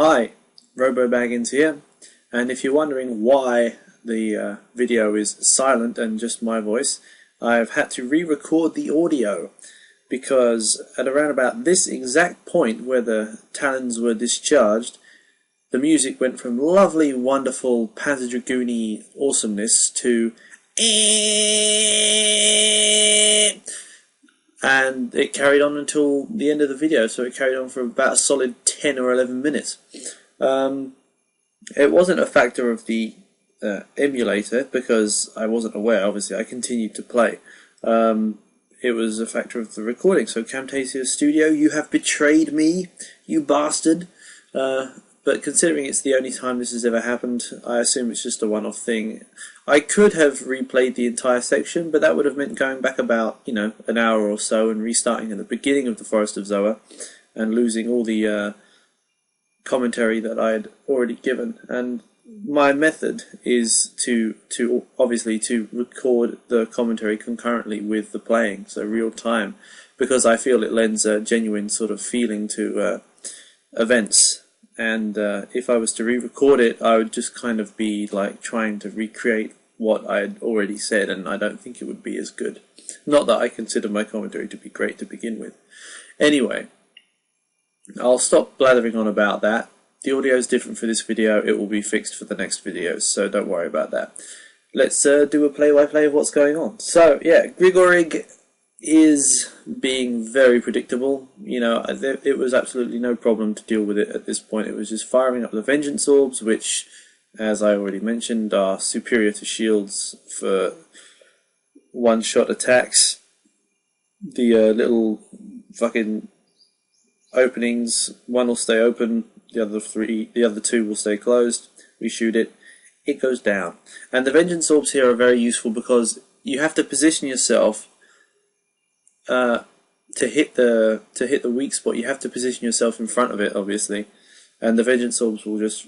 Hi, Robobaggins here, and if you're wondering why the video is silent and just my voice, I've had to re-record the audio because at around about this exact point where the talons were discharged, the music went from lovely, wonderful Panzer Dragoon-y awesomeness to and it carried on until the end of the video, so it carried on for about a solid 10 or 11 minutes. It wasn't a factor of the emulator, because I wasn't aware, obviously. I continued to play. It was a factor of the recording. So Camtasia Studio, you have betrayed me, you bastard. But considering it's the only time this has ever happened, I assume it's just a one-off thing. I could have replayed the entire section, but that would have meant going back about, an hour or so and restarting at the beginning of the Forest of Zoa and losing all the commentary that I had already given. And my method is to obviously to record the commentary concurrently with the playing, so real time, because I feel it lends a genuine sort of feeling to events. And if I was to re-record it, I would just kind of be like trying to recreate what I had already said, and I don't think it would be as good. Not that I consider my commentary to be great to begin with. Anyway, I'll stop blathering on about that. The audio is different for this video. It will be fixed for the next videos, so don't worry about that. Let's do a play-by-play of what's going on. So, yeah, Grigorig is being very predictable. It was absolutely no problem to deal with it at this point. It was just firing up the Vengeance Orbs, which, as I already mentioned, are superior to shields for one-shot attacks. The little fucking openings, one will stay open, the other two will stay closed. We shoot it, it goes down. And the Vengeance Orbs here are very useful because you have to position yourself to hit the weak spot. You have to position yourself in front of it, obviously, and the Vengeance Orbs will just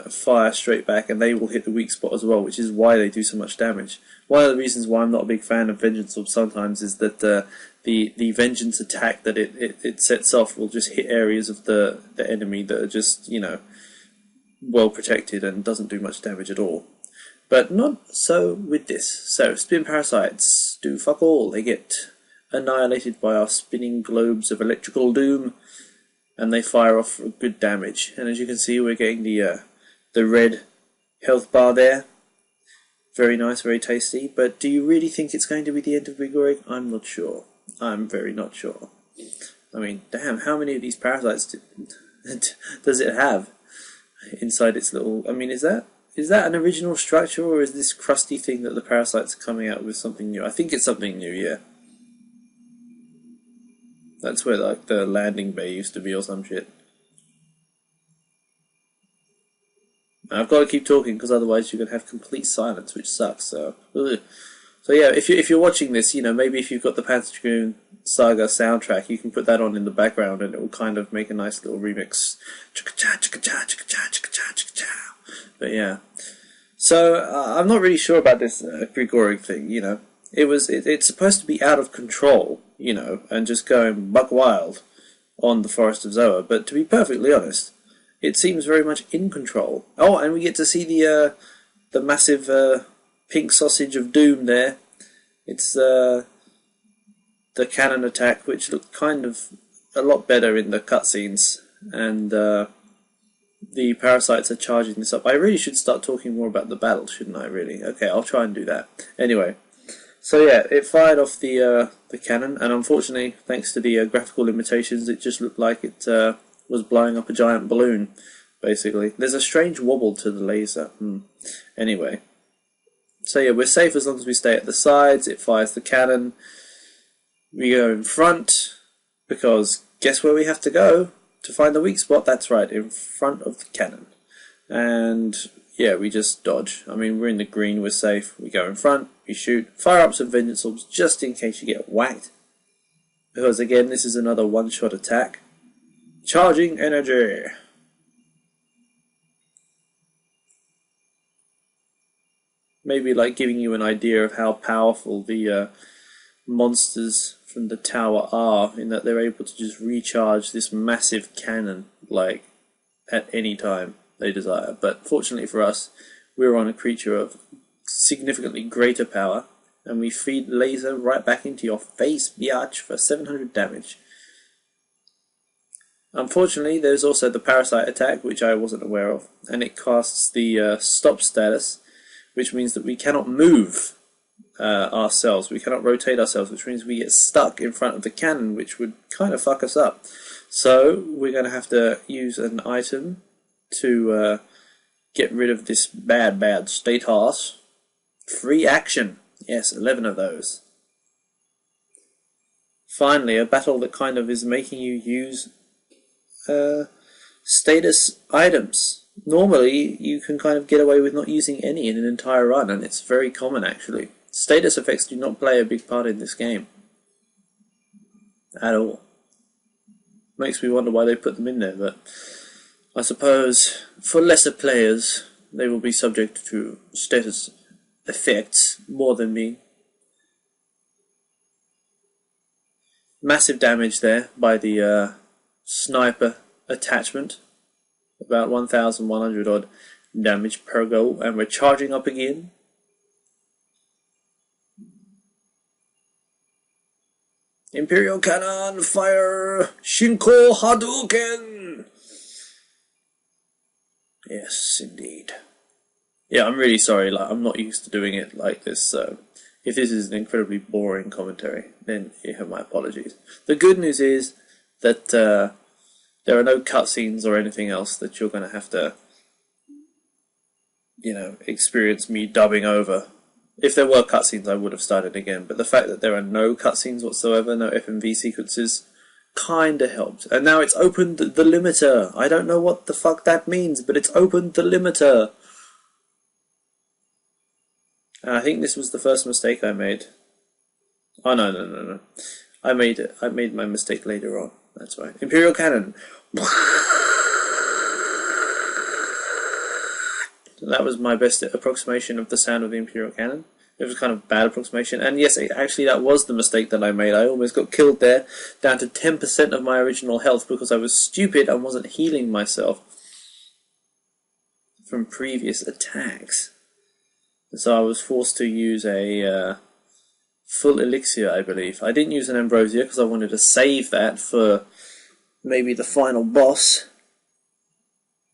fire straight back, and they will hit the weak spot as well, which is why they do so much damage. One of the reasons why I'm not a big fan of Vengeance Orbs sometimes is that the Vengeance attack that it sets off will just hit areas of the enemy that are just, well protected and doesn't do much damage at all. But not so with this. So, Spin Parasites do fuck all. They get annihilated by our spinning globes of electrical doom, and they fire off good damage. And as you can see, we're getting the red health bar there. Very nice, very tasty. But do you really think it's going to be the end of Grigorig? I'm not sure. I'm very not sure. I mean, damn, how many of these parasites does it have inside its little... I mean, is that an original structure, or is this crusty thing that the parasites are coming out with something new? I think it's something new, yeah. That's where like the landing bay used to be or some shit. I've got to keep talking because otherwise you're going to have complete silence, which sucks. So yeah, if you're watching this, maybe if you've got the Panzer Dragoon Saga soundtrack, you can put that on in the background and it will kind of make a nice little remix. But yeah. So I'm not really sure about this Grigorig thing, It's supposed to be out of control, and just going buck wild on the Forest of Zoa. But to be perfectly honest, it seems very much in control. Oh, and we get to see the massive pink sausage of doom there. It's the cannon attack, which looked kind of a lot better in the cutscenes, and the parasites are charging this up. I really should start talking more about the battle, shouldn't I, really? Okay, I'll try and do that. Anyway. So yeah, it fired off the cannon, and unfortunately, thanks to the graphical limitations, it just looked like it was blowing up a giant balloon, basically. There's a strange wobble to the laser. Anyway. So yeah, we're safe as long as we stay at the sides. It fires the cannon. We go in front, because guess where we have to go to find the weak spot? That's right, in front of the cannon. And... yeah, we just dodge. I mean, we're in the green, we're safe. We go in front, we shoot, fire up some Vengeance Orbs just in case you get whacked. Because again, this is another one-shot attack. Charging energy! Maybe like giving you an idea of how powerful the monsters from the tower are, in that they're able to just recharge this massive cannon, like, at any time they desire. But fortunately for us, we're on a creature of significantly greater power, and we feed laser right back into your face, biatch, for 700 damage. Unfortunately, there's also the parasite attack, which I wasn't aware of, and it casts the stop status, which means that we cannot move ourselves, we cannot rotate ourselves, which means we get stuck in front of the cannon, which would kind of fuck us up. So we're going to have to use an item to get rid of this bad status. Free action. Yes, 11 of those. Finally, a battle that kind of is making you use status items. Normally, you can kind of get away with not using any in an entire run, and it's very common actually. Status effects do not play a big part in this game. At all. Makes me wonder why they put them in there, but I suppose for lesser players, they will be subject to status effects more than me. Massive damage there by the sniper attachment. About 1,100 odd damage per go, and we're charging up again. Imperial Cannon, fire! Shinko Hadouken! Yes, indeed. Yeah, I'm really sorry, like, I'm not used to doing it like this, so if this is an incredibly boring commentary, then you have my apologies. The good news is that there are no cutscenes or anything else that you're going to have to, you know, experience me dubbing over. If there were cutscenes, I would have started again, but the fact that there are no cutscenes whatsoever, no FMV sequences, kinda helped. And now it's opened the limiter. I don't know what the fuck that means, but it's opened the limiter. And I think this was the first mistake I made. Oh no. I made my mistake later on. That's right. Imperial Cannon. That was my best approximation of the sound of the Imperial Cannon. It was kind of a bad approximation, and yes, actually that was the mistake that I made. I almost got killed there, down to 10% of my original health because I was stupid and wasn't healing myself from previous attacks. And so I was forced to use a full elixir, I believe. I didn't use an ambrosia because I wanted to save that for maybe the final boss.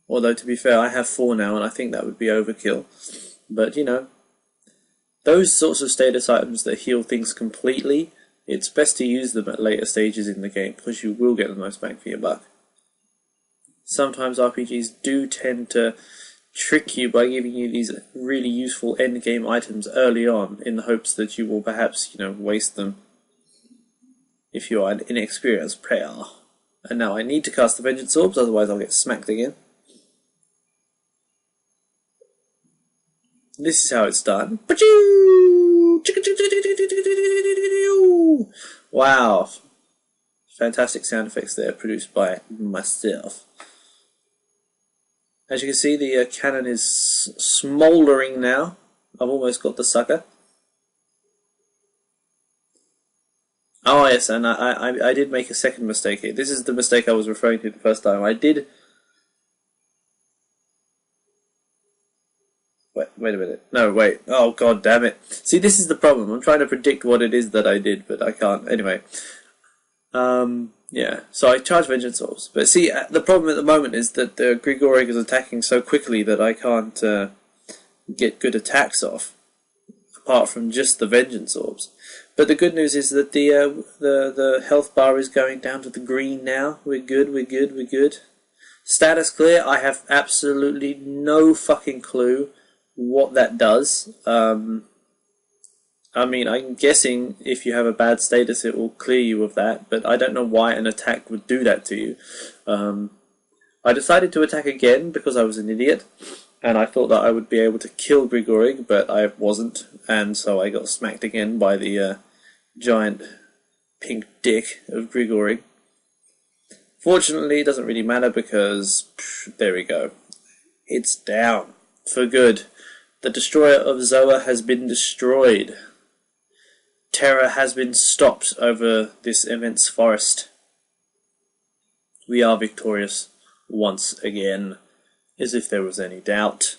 Although, to be fair, I have 4 now, and I think that would be overkill. But, you know, those sorts of status items that heal things completely, it's best to use them at later stages in the game, because you will get the most bang for your buck. Sometimes RPGs do tend to trick you by giving you these really useful endgame items early on, in the hopes that you will perhaps, you know, waste them if you are an inexperienced player. And now I need to cast the Vengeance Orbs, otherwise I'll get smacked again. This is how it's done. Wow. Fantastic sound effects there, produced by myself. As you can see, the cannon is smouldering now. I've almost got the sucker. Oh yes, and I did make a second mistake here. This is the mistake I was referring to the first time. I did... Wait a minute. No, wait. Oh, god damn it. See, this is the problem. I'm trying to predict what it is that I did, but I can't. Anyway. Yeah. So I charge Vengeance Orbs. But see, the problem at the moment is that Grigorig is attacking so quickly that I can't get good attacks off, apart from just the Vengeance Orbs. But the good news is that the health bar is going down to the green now. We're good. Status clear. I have absolutely no fucking clue what that does. I mean, I'm guessing if you have a bad status it will clear you of that, but I don't know why an attack would do that to you. I decided to attack again because I was an idiot, and I thought that I would be able to kill Grigorig, but I wasn't, and so I got smacked again by the giant pink dick of Grigorig. Fortunately, it doesn't really matter because, there we go. It's down. For good. The destroyer of Zoa has been destroyed. Terror has been stopped over this immense forest. We are victorious. once again, as if there was any doubt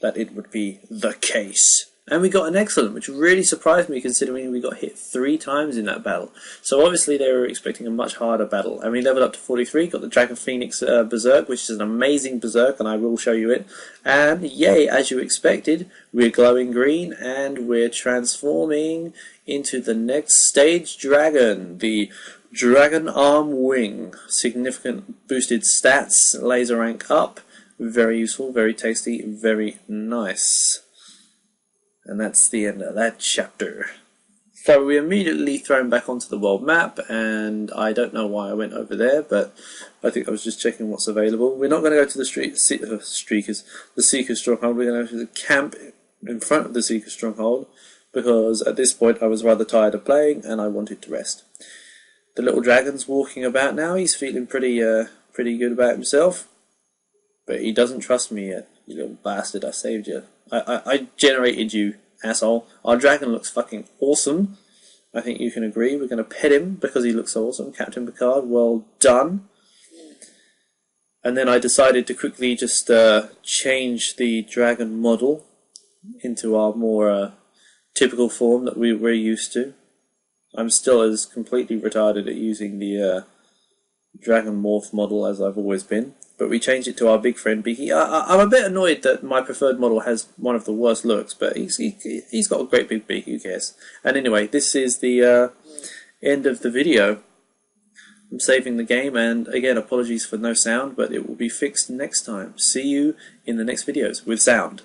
that it would be the case. And we got an excellent, which really surprised me considering we got hit 3 times in that battle. So obviously they were expecting a much harder battle. And we leveled up to 43, got the Dragon Phoenix Berserk, which is an amazing Berserk, and I will show you it. And yay, as you expected, we're glowing green, and we're transforming into the next stage dragon, the Dragon Arm Wing. Significant boosted stats, laser rank up, very useful, very tasty, very nice. And that's the end of that chapter. So we immediately thrown back onto the world map, and I don't know why I went over there, but I think I was just checking what's available. We're not going to go to the the Seeker Stronghold. We're going to go to the camp in front of the Seeker Stronghold, because at this point I was rather tired of playing and I wanted to rest. The little dragon's walking about now. He's feeling pretty good about himself, but he doesn't trust me yet. You little bastard, I saved you. I generated you, asshole. Our dragon looks fucking awesome. I think you can agree. We're going to pet him because he looks awesome. Captain Picard, well done. And then I decided to quickly just change the dragon model into our more typical form that we're used to. I'm still as completely retarded at using the dragon morph model as I've always been. But we changed it to our big friend Beaky. I'm a bit annoyed that my preferred model has one of the worst looks, but he's got a great big beak, who cares? And anyway, this is the end of the video. I'm saving the game, and again, apologies for no sound, but it will be fixed next time. See you in the next videos with sound.